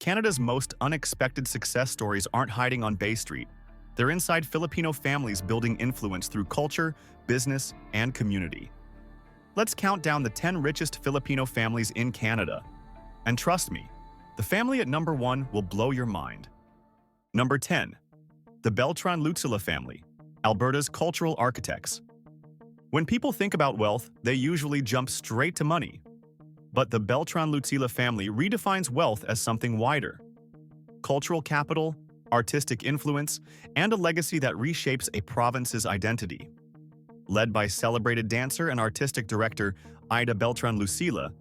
Canada's most unexpected success stories aren't hiding on Bay Street. They're inside Filipino families building influence through culture, business, and community. Let's count down the 10 richest Filipino families in Canada. And trust me, the family at number 1 will blow your mind. Number 10. The Beltran-Lucila family, Alberta's cultural architects. When people think about wealth, they usually jump straight to money. But the Beltran-Lucila family redefines wealth as something wider. Cultural capital, artistic influence, and a legacy that reshapes a province's identity. Led by celebrated dancer and artistic director Ida Beltran-Lucila,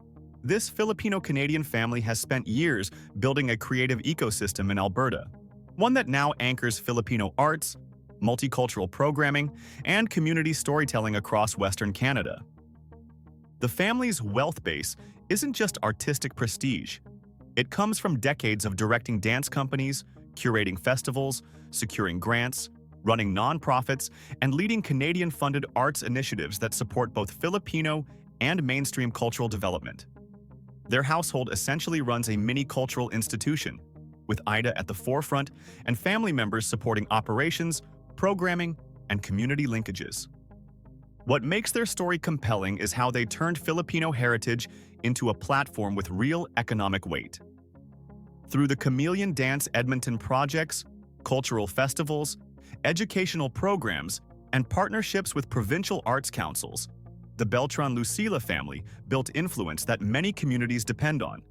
this Filipino-Canadian family has spent years building a creative ecosystem in Alberta, one that now anchors Filipino arts, multicultural programming, and community storytelling across Western Canada. The family's wealth base isn't just artistic prestige. It comes from decades of directing dance companies, curating festivals, securing grants, running nonprofits, and leading Canadian-funded arts initiatives that support both Filipino and mainstream cultural development. Their household essentially runs a mini-cultural institution, with Ida at the forefront and family members supporting operations, programming, and community linkages. What makes their story compelling is how they turned Filipino heritage into a platform with real economic weight. Through the Chameleon Dance Edmonton projects, cultural festivals, educational programs, and partnerships with provincial arts councils, the Beltran-Lucila family built influence that many communities depend on.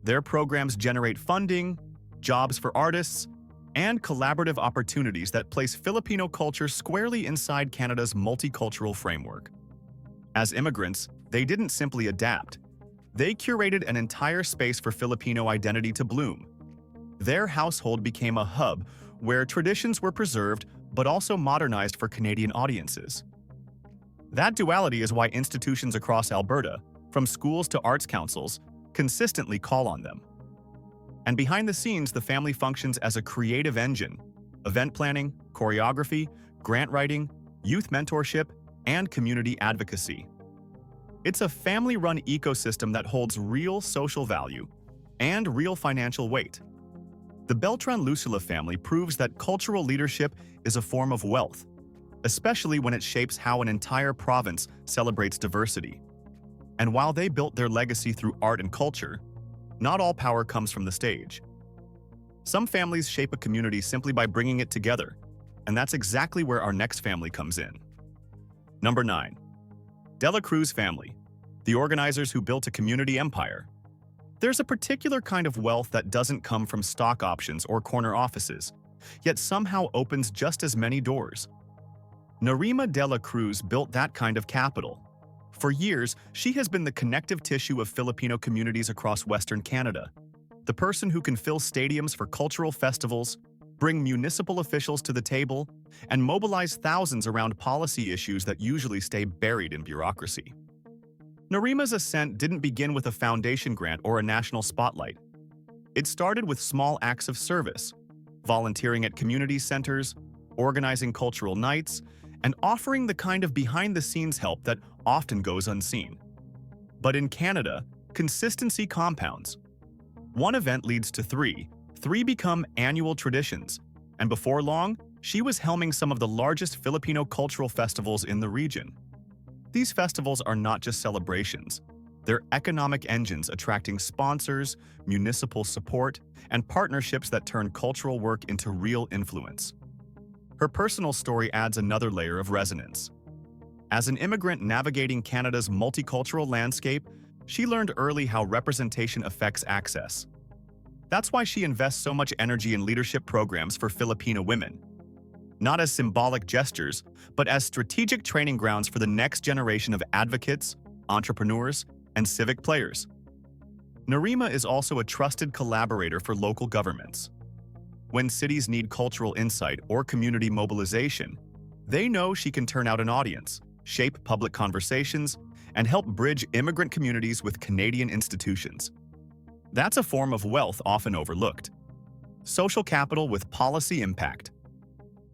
Their programs generate funding, jobs for artists, and collaborative opportunities that place Filipino culture squarely inside Canada's multicultural framework. As immigrants, they didn't simply adapt. They curated an entire space for Filipino identity to bloom. Their household became a hub where traditions were preserved but also modernized for Canadian audiences. That duality is why institutions across Alberta, from schools to arts councils, consistently call on them. And behind the scenes, the family functions as a creative engine: event planning, choreography, grant writing, youth mentorship, and community advocacy. It's a family-run ecosystem that holds real social value and real financial weight. The Beltran-Lucila family proves that cultural leadership is a form of wealth, especially when it shapes how an entire province celebrates diversity. And while they built their legacy through art and culture, not all power comes from the stage. Some families shape a community simply by bringing it together, and that's exactly where our next family comes in. Number 9. De la Cruz family, the organizers who built a community empire. There's a particular kind of wealth that doesn't come from stock options or corner offices, yet somehow opens just as many doors. Narima de la Cruz built that kind of capital. For years, she has been the connective tissue of Filipino communities across Western Canada, the person who can fill stadiums for cultural festivals, bring municipal officials to the table, and mobilize thousands around policy issues that usually stay buried in bureaucracy. Narima's ascent didn't begin with a foundation grant or a national spotlight. It started with small acts of service, volunteering at community centers, organizing cultural nights, and offering the kind of behind-the-scenes help that often goes unseen. But in Canada, consistency compounds. One event leads to three become annual traditions, and before long, she was helming some of the largest Filipino cultural festivals in the region. These festivals are not just celebrations. They're economic engines attracting sponsors, municipal support, and partnerships that turn cultural work into real influence. Her personal story adds another layer of resonance. As an immigrant navigating Canada's multicultural landscape, she learned early how representation affects access. That's why she invests so much energy in leadership programs for Filipino women. Not as symbolic gestures, but as strategic training grounds for the next generation of advocates, entrepreneurs, and civic players. Narima is also a trusted collaborator for local governments. When cities need cultural insight or community mobilization, they know she can turn out an audience, shape public conversations, and help bridge immigrant communities with Canadian institutions. That's a form of wealth often overlooked. Social capital with policy impact.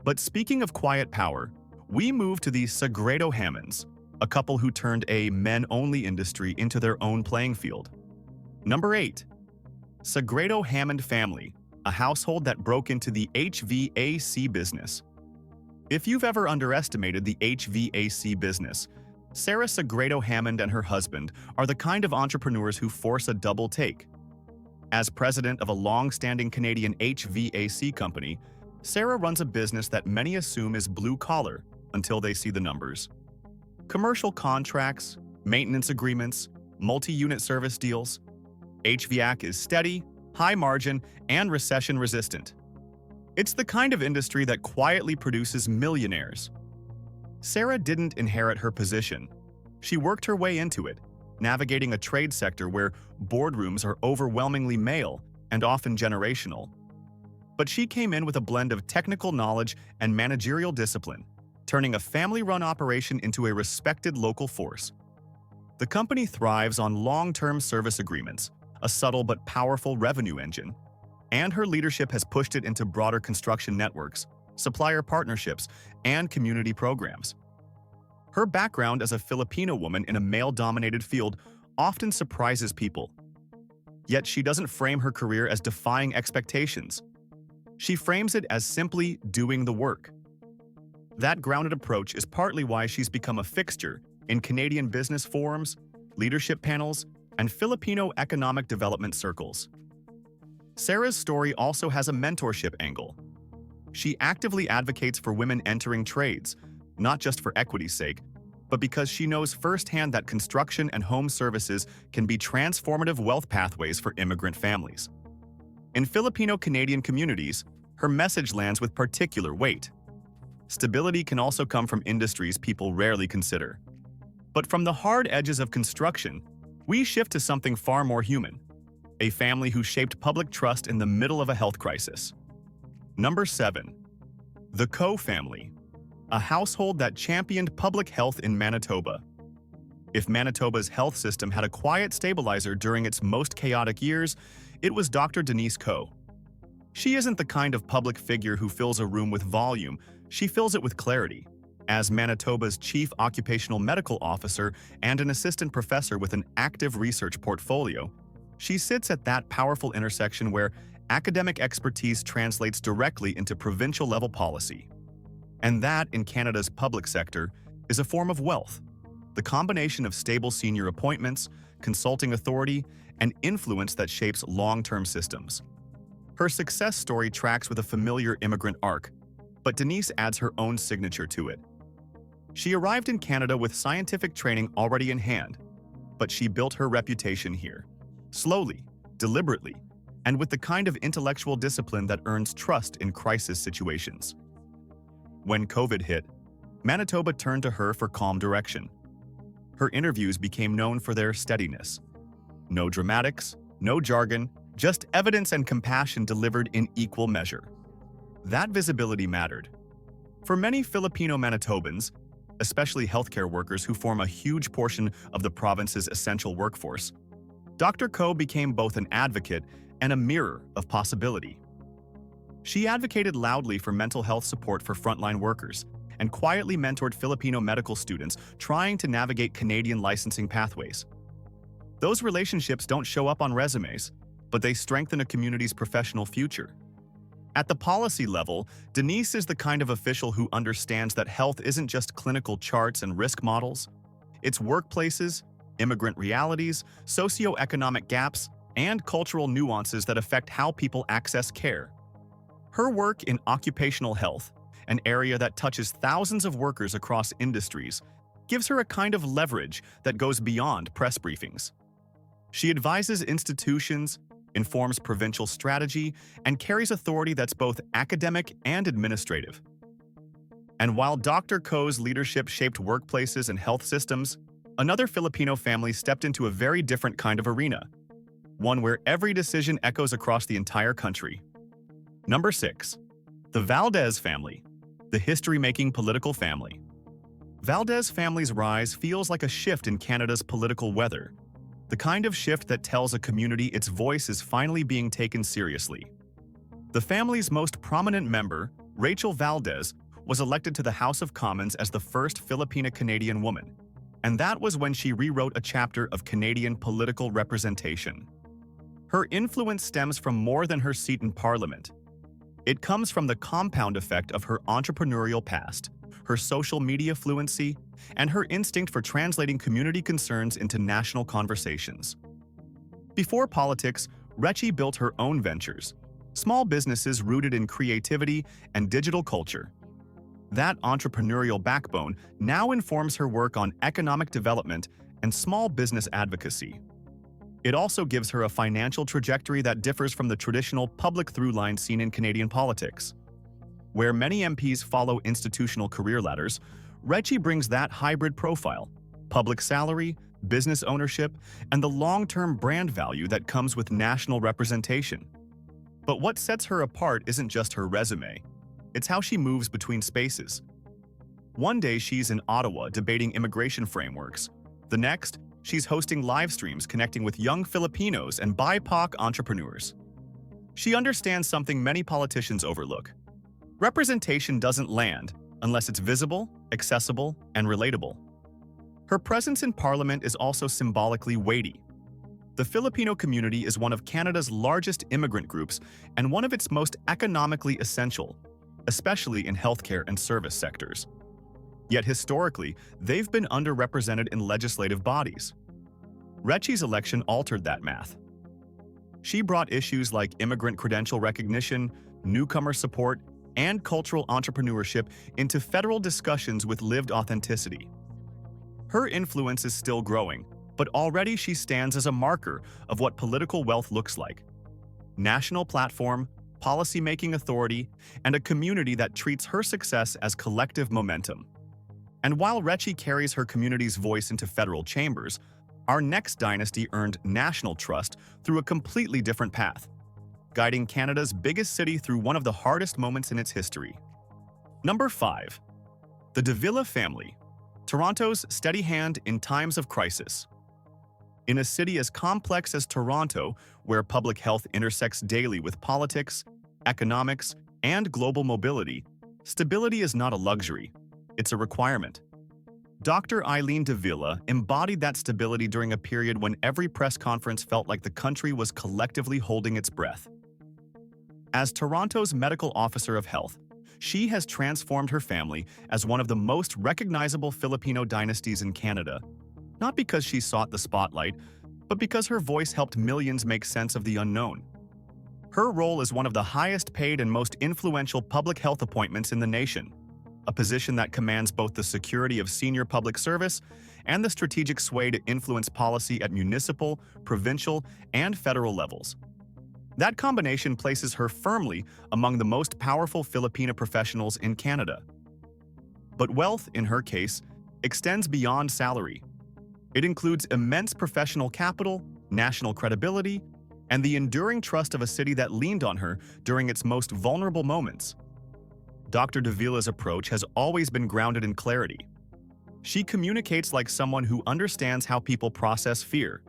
But speaking of quiet power, we move to the Sagredo-Hammonds, a couple who turned a men-only industry into their own playing field. Number 8. Sagredo-Hammond family, a household that broke into the HVAC business. If you've ever underestimated the HVAC business, Sarah Sagredo-Hammond and her husband are the kind of entrepreneurs who force a double take. As president of a long-standing Canadian HVAC company, Sarah runs a business that many assume is blue-collar until they see the numbers. Commercial contracts, maintenance agreements, multi-unit service deals. HVAC is steady, high-margin, and recession-resistant. It's the kind of industry that quietly produces millionaires. Sarah didn't inherit her position. She worked her way into it, navigating a trade sector where boardrooms are overwhelmingly male and often generational. But she came in with a blend of technical knowledge and managerial discipline, turning a family-run operation into a respected local force. The company thrives on long-term service agreements, a subtle but powerful revenue engine, and her leadership has pushed it into broader construction networks, supplier partnerships, and community programs. Her background as a Filipino woman in a male-dominated field often surprises people. Yet she doesn't frame her career as defying expectations. She frames it as simply doing the work. That grounded approach is partly why she's become a fixture in Canadian business forums, leadership panels, and Filipino economic development circles. Sarah's story also has a mentorship angle. She actively advocates for women entering trades, not just for equity's sake, but because she knows firsthand that construction and home services can be transformative wealth pathways for immigrant families. In Filipino-Canadian communities, her message lands with particular weight. Stability can also come from industries people rarely consider. But from the hard edges of construction, we shift to something far more human. A family who shaped public trust in the middle of a health crisis. Number 7. The Coe family, a household that championed public health in Manitoba. If Manitoba's health system had a quiet stabilizer during its most chaotic years, it was Dr. Denise Coe. She isn't the kind of public figure who fills a room with volume, she fills it with clarity. As Manitoba's chief occupational medical officer and an assistant professor with an active research portfolio, she sits at that powerful intersection where academic expertise translates directly into provincial-level policy. And that, in Canada's public sector, is a form of wealth. The combination of stable senior appointments, consulting authority, and influence that shapes long-term systems. Her success story tracks with a familiar immigrant arc, but Denise adds her own signature to it. She arrived in Canada with scientific training already in hand, but she built her reputation here. Slowly, deliberately, and with the kind of intellectual discipline that earns trust in crisis situations. When COVID hit, Manitoba turned to her for calm direction. Her interviews became known for their steadiness. No dramatics, no jargon, just evidence and compassion delivered in equal measure. That visibility mattered. For many Filipino Manitobans, especially healthcare workers who form a huge portion of the province's essential workforce, Dr. Coe became both an advocate and a mirror of possibility. She advocated loudly for mental health support for frontline workers and quietly mentored Filipino medical students trying to navigate Canadian licensing pathways. Those relationships don't show up on resumes, but they strengthen a community's professional future. At the policy level, Denise is the kind of official who understands that health isn't just clinical charts and risk models. It's workplaces, immigrant realities, socioeconomic gaps, and cultural nuances that affect how people access care. Her work in occupational health, an area that touches thousands of workers across industries, gives her a kind of leverage that goes beyond press briefings. She advises institutions, informs provincial strategy, and carries authority that's both academic and administrative. And while Dr. Coe's leadership shaped workplaces and health systems, another Filipino family stepped into a very different kind of arena, one where every decision echoes across the entire country. Number 6. The Valdez family, the history-making political family. Valdez family's rise feels like a shift in Canada's political weather, the kind of shift that tells a community its voice is finally being taken seriously. The family's most prominent member, Rachel Valdez, was elected to the House of Commons as the first Filipina-Canadian woman, and that was when she rewrote a chapter of Canadian political representation. Her influence stems from more than her seat in parliament. It comes from the compound effect of her entrepreneurial past, her social media fluency, and her instinct for translating community concerns into national conversations. Before politics, Recchi built her own ventures, small businesses rooted in creativity and digital culture. That entrepreneurial backbone now informs her work on economic development and small business advocacy. It also gives her a financial trajectory that differs from the traditional public through line seen in Canadian politics. Where many MPs follow institutional career ladders, Recchi brings that hybrid profile: public salary, business ownership, and the long-term brand value that comes with national representation. But what sets her apart isn't just her resume. It's how she moves between spaces. One day she's in Ottawa debating immigration frameworks. The next, she's hosting live streams connecting with young Filipinos and BIPOC entrepreneurs. She understands something many politicians overlook. Representation doesn't land unless it's visible, accessible, and relatable. Her presence in Parliament is also symbolically weighty. The Filipino community is one of Canada's largest immigrant groups and one of its most economically essential, especially in healthcare and service sectors. Yet historically, they've been underrepresented in legislative bodies. Recchi's election altered that math. She brought issues like immigrant credential recognition, newcomer support, and cultural entrepreneurship into federal discussions with lived authenticity. Her influence is still growing, but already she stands as a marker of what political wealth looks like: national platform, policy-making authority, and a community that treats her success as collective momentum. And while Recchi carries her community's voice into federal chambers, our next dynasty earned national trust through a completely different path, guiding Canada's biggest city through one of the hardest moments in its history. Number 5. The Davila Family, Toronto's steady hand in times of crisis. In a city as complex as Toronto, where public health intersects daily with politics, economics, and global mobility, stability is not a luxury, it's a requirement. Dr. Eileen Davila embodied that stability during a period when every press conference felt like the country was collectively holding its breath. As Toronto's medical officer of health, she has transformed her family as one of the most recognizable Filipino dynasties in Canada, not because she sought the spotlight, but because her voice helped millions make sense of the unknown. Her role is one of the highest paid and most influential public health appointments in the nation, a position that commands both the security of senior public service and the strategic sway to influence policy at municipal, provincial, and federal levels. That combination places her firmly among the most powerful Filipino professionals in Canada. But wealth, in her case, extends beyond salary. It includes immense professional capital, national credibility, and the enduring trust of a city that leaned on her during its most vulnerable moments. Dr. Davila's approach has always been grounded in clarity. She communicates like someone who understands how people process fear,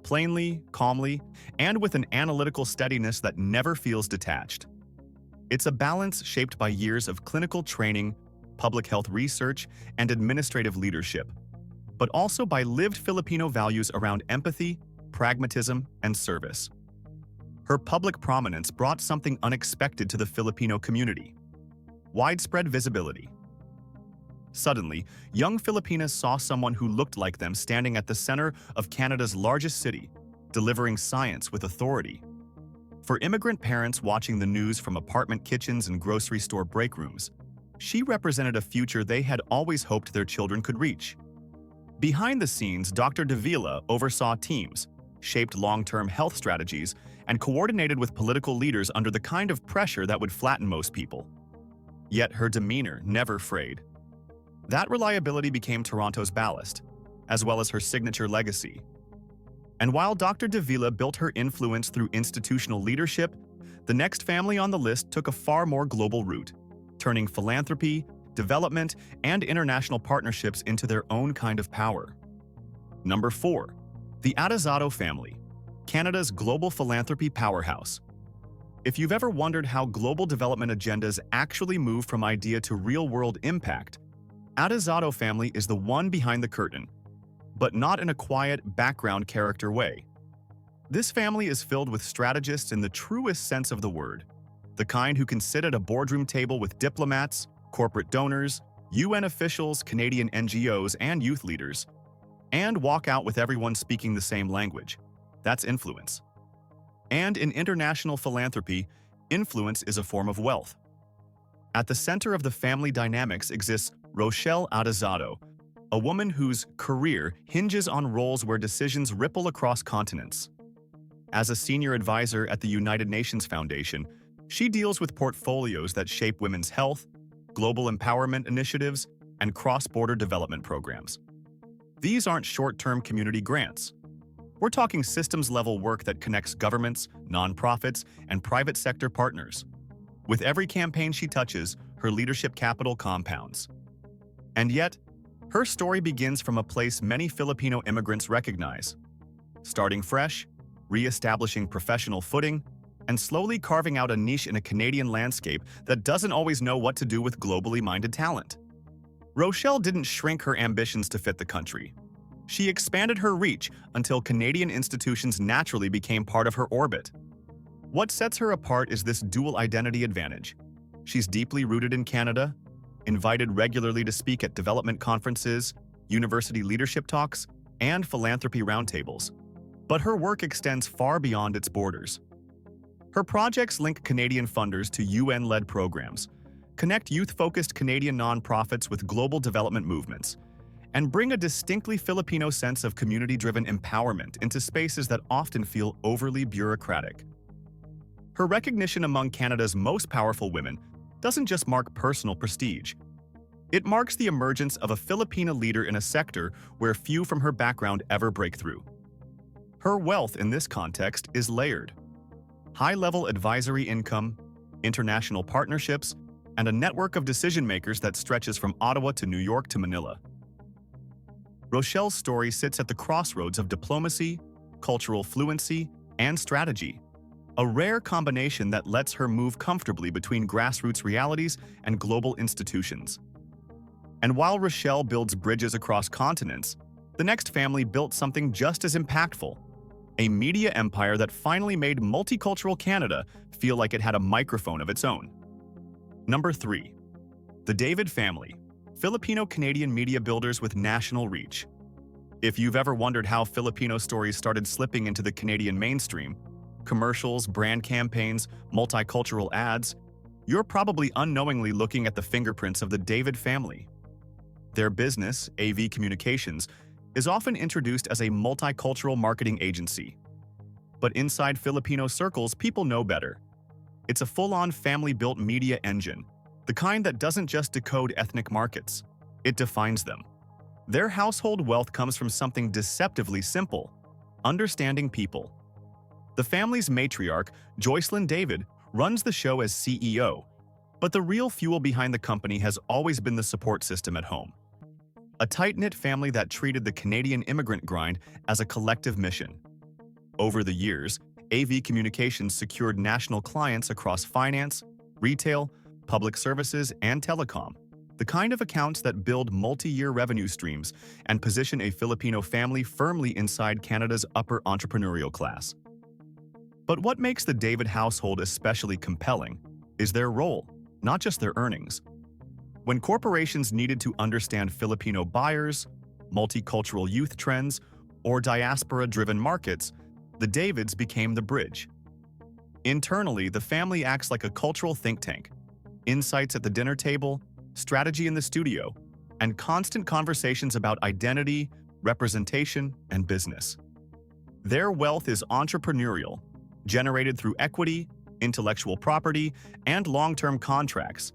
plainly, calmly, and with an analytical steadiness that never feels detached. It's a balance shaped by years of clinical training, public health research, and administrative leadership, but also by lived Filipino values around empathy, pragmatism, and service. Her public prominence brought something unexpected to the Filipino community: widespread visibility. Suddenly, young Filipinas saw someone who looked like them standing at the center of Canada's largest city, delivering science with authority. For immigrant parents watching the news from apartment kitchens and grocery store break rooms, she represented a future they had always hoped their children could reach. Behind the scenes, Dr. Davila oversaw teams, shaped long-term health strategies, and coordinated with political leaders under the kind of pressure that would flatten most people. Yet her demeanor never frayed. That reliability became Toronto's ballast, as well as her signature legacy. And while Dr. Davila built her influence through institutional leadership, the next family on the list took a far more global route, turning philanthropy, development, and international partnerships into their own kind of power. Number 4. The Atazado Family, Canada's global philanthropy powerhouse. If you've ever wondered how global development agendas actually move from idea to real-world impact, Atazado Family is the one behind the curtain, but not in a quiet, background character way. This family is filled with strategists in the truest sense of the word, the kind who can sit at a boardroom table with diplomats, corporate donors, UN officials, Canadian NGOs, and youth leaders, and walk out with everyone speaking the same language. That's influence. And in international philanthropy, influence is a form of wealth. At the center of the family dynamics exists Rochelle Adazado, a woman whose career hinges on roles where decisions ripple across continents. As a senior advisor at the United Nations Foundation, she deals with portfolios that shape women's health, global empowerment initiatives, and cross-border development programs. These aren't short-term community grants. We're talking systems-level work that connects governments, nonprofits, and private sector partners. With every campaign she touches, her leadership capital compounds. And yet, her story begins from a place many Filipino immigrants recognize. Starting fresh, re-establishing professional footing, and slowly carving out a niche in a Canadian landscape that doesn't always know what to do with globally minded talent. Rochelle didn't shrink her ambitions to fit the country. She expanded her reach until Canadian institutions naturally became part of her orbit. What sets her apart is this dual identity advantage. She's deeply rooted in Canada, invited regularly to speak at development conferences, university leadership talks, and philanthropy roundtables. But her work extends far beyond its borders. Her projects link Canadian funders to UN-led programs, connect youth-focused Canadian nonprofits with global development movements, and bring a distinctly Filipino sense of community-driven empowerment into spaces that often feel overly bureaucratic. Her recognition among Canada's most powerful women doesn't just mark personal prestige. It marks the emergence of a Filipina leader in a sector where few from her background ever break through. Her wealth in this context is layered. High-level advisory income, international partnerships, and a network of decision-makers that stretches from Ottawa to New York to Manila. Rochelle's story sits at the crossroads of diplomacy, cultural fluency, and strategy, a rare combination that lets her move comfortably between grassroots realities and global institutions. And while Rochelle builds bridges across continents, the next family built something just as impactful, a media empire that finally made multicultural Canada feel like it had a microphone of its own. Number 3. The David family, Filipino-Canadian media builders with national reach. If you've ever wondered how Filipino stories started slipping into the Canadian mainstream, commercials, brand campaigns, multicultural ads, you're probably unknowingly looking at the fingerprints of the David family. Their business, AV Communications, is often introduced as a multicultural marketing agency. But inside Filipino circles, people know better. It's a full-on family-built media engine, the kind that doesn't just decode ethnic markets, it defines them. Their household wealth comes from something deceptively simple: understanding people. The family's matriarch, Joycelyn David, runs the show as CEO, but the real fuel behind the company has always been the support system at home. A tight-knit family that treated the Canadian immigrant grind as a collective mission. Over the years, AV Communications secured national clients across finance, retail, public services, and telecom, the kind of accounts that build multi-year revenue streams and position a Filipino family firmly inside Canada's upper entrepreneurial class. But what makes the David household especially compelling is their role, not just their earnings. When corporations needed to understand Filipino buyers, multicultural youth trends, or diaspora-driven markets, the Davids became the bridge. Internally, the family acts like a cultural think tank. Insights at the dinner table, strategy in the studio, and constant conversations about identity, representation, and business. Their wealth is entrepreneurial, generated through equity, intellectual property, and long-term contracts,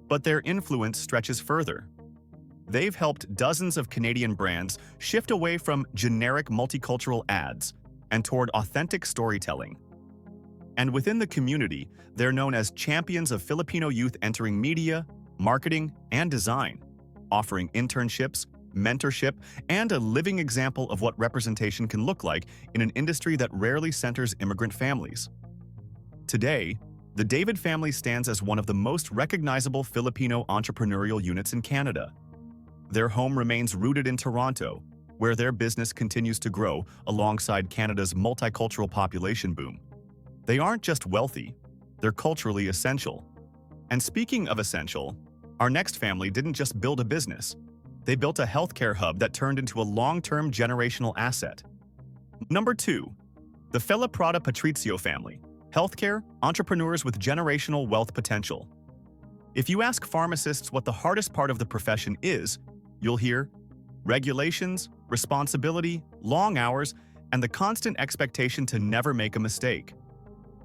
but their influence stretches further. They've helped dozens of Canadian brands shift away from generic multicultural ads and toward authentic storytelling. And within the community, they're known as champions of Filipino youth entering media, marketing, and design, offering internships, mentorship, and a living example of what representation can look like in an industry that rarely centers immigrant families. Today, the David family stands as one of the most recognizable Filipino entrepreneurial units in Canada. Their home remains rooted in Toronto, where their business continues to grow alongside Canada's multicultural population boom. They aren't just wealthy, they're culturally essential. And speaking of essential, our next family didn't just build a business. They built a healthcare hub that turned into a long-term generational asset. Number 2. The Feliprada-Patrizio family. Healthcare, entrepreneurs with generational wealth potential. If you ask pharmacists what the hardest part of the profession is, you'll hear regulations, responsibility, long hours, and the constant expectation to never make a mistake.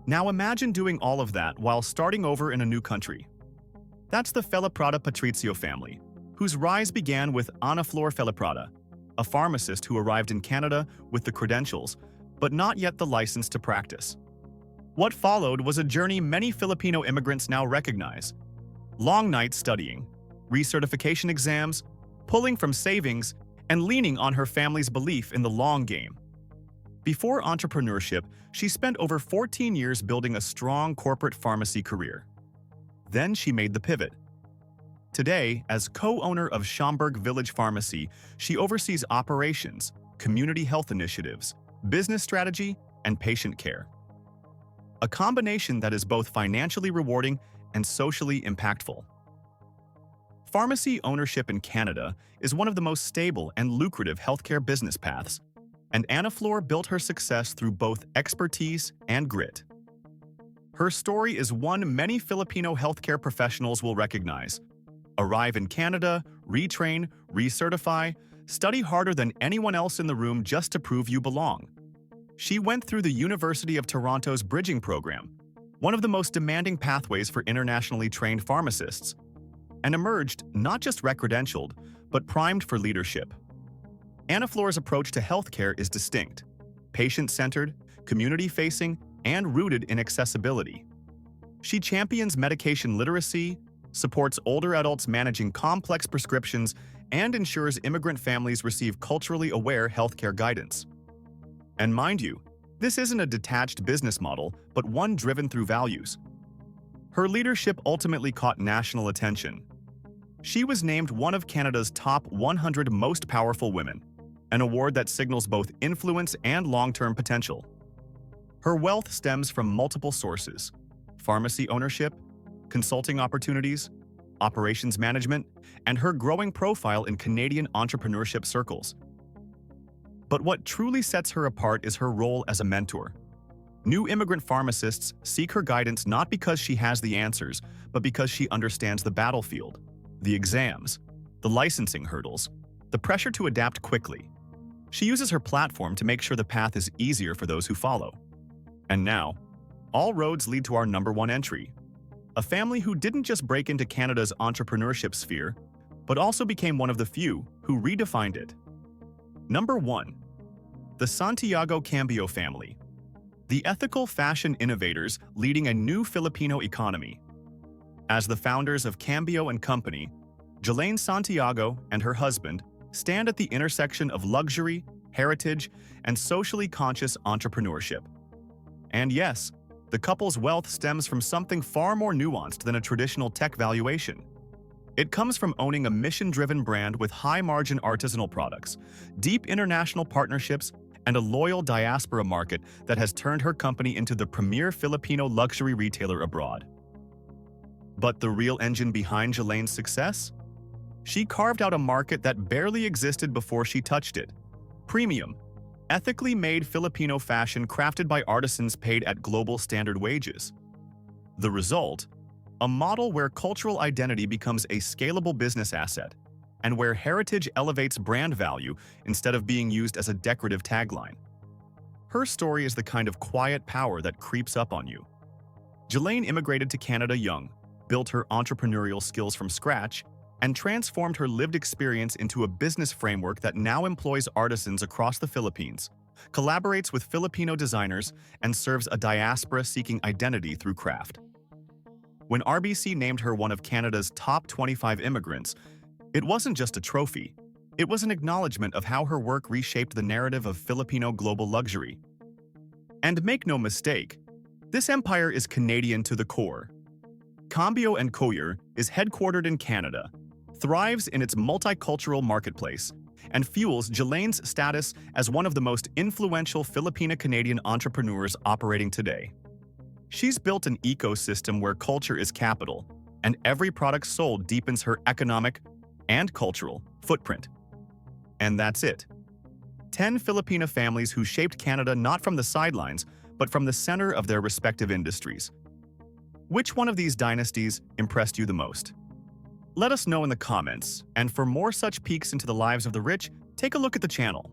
Now imagine doing all of that while starting over in a new country. That's the Feliprada-Patrizio family, whose rise began with Ana Flor Feliprada, a pharmacist who arrived in Canada with the credentials, but not yet the license to practice. What followed was a journey many Filipino immigrants now recognize. Long nights studying, recertification exams, pulling from savings, and leaning on her family's belief in the long game. Before entrepreneurship, she spent over 14 years building a strong corporate pharmacy career. Then she made the pivot. Today, as co-owner of Schaumburg Village Pharmacy, she oversees operations, community health initiatives, business strategy, and patient care. A combination that is both financially rewarding and socially impactful. Pharmacy ownership in Canada is one of the most stable and lucrative healthcare business paths, and Ana Flor built her success through both expertise and grit. Her story is one many Filipino healthcare professionals will recognize. Arrive in Canada, retrain, recertify, study harder than anyone else in the room just to prove you belong. She went through the University of Toronto's bridging program, one of the most demanding pathways for internationally trained pharmacists, and emerged not just recredentialed, but primed for leadership. Ana Flor's approach to healthcare is distinct, patient-centered, community-facing, and rooted in accessibility. She champions medication literacy, supports older adults managing complex prescriptions, and ensures immigrant families receive culturally aware healthcare guidance. And mind you, this isn't a detached business model, but one driven through values. Her leadership ultimately caught national attention. She was named one of Canada's top 100 most powerful women, an award that signals both influence and long-term potential. Her wealth stems from multiple sources: pharmacy ownership, consulting opportunities, operations management, and her growing profile in Canadian entrepreneurship circles. But what truly sets her apart is her role as a mentor. New immigrant pharmacists seek her guidance not because she has the answers, but because she understands the battlefield, the exams, the licensing hurdles, the pressure to adapt quickly. She uses her platform to make sure the path is easier for those who follow. And now, all roads lead to our number 1 entry, a family who didn't just break into Canada's entrepreneurship sphere, but also became one of the few who redefined it. Number 1. The Santiago Cambio family. The ethical fashion innovators leading a new Filipino economy. As the founders of Cambio & Company, Jelaine Santiago and her husband stand at the intersection of luxury, heritage, and socially conscious entrepreneurship. And yes, the couple's wealth stems from something far more nuanced than a traditional tech valuation. It comes from owning a mission-driven brand with high-margin artisanal products, deep international partnerships, and a loyal diaspora market that has turned her company into the premier Filipino luxury retailer abroad. But the real engine behind Jelaine's success? She carved out a market that barely existed before she touched it: premium, ethically made Filipino fashion crafted by artisans paid at global standard wages. The result? A model where cultural identity becomes a scalable business asset, and where heritage elevates brand value instead of being used as a decorative tagline. Her story is the kind of quiet power that creeps up on you. Jelaine immigrated to Canada young, built her entrepreneurial skills from scratch, and transformed her lived experience into a business framework that now employs artisans across the Philippines, collaborates with Filipino designers, and serves a diaspora seeking identity through craft. When RBC named her one of Canada's top 25 immigrants, it wasn't just a trophy. It was an acknowledgement of how her work reshaped the narrative of Filipino global luxury. And make no mistake, this empire is Canadian to the core. Cambio & Couture is headquartered in Canada, thrives in its multicultural marketplace, and fuels Jelane's status as one of the most influential Filipino-Canadian entrepreneurs operating today. She's built an ecosystem where culture is capital, and every product sold deepens her economic and cultural footprint. And that's it. 10 Filipino families who shaped Canada not from the sidelines, but from the center of their respective industries. Which one of these dynasties impressed you the most? Let us know in the comments, and for more such peeks into the lives of the rich, take a look at the channel.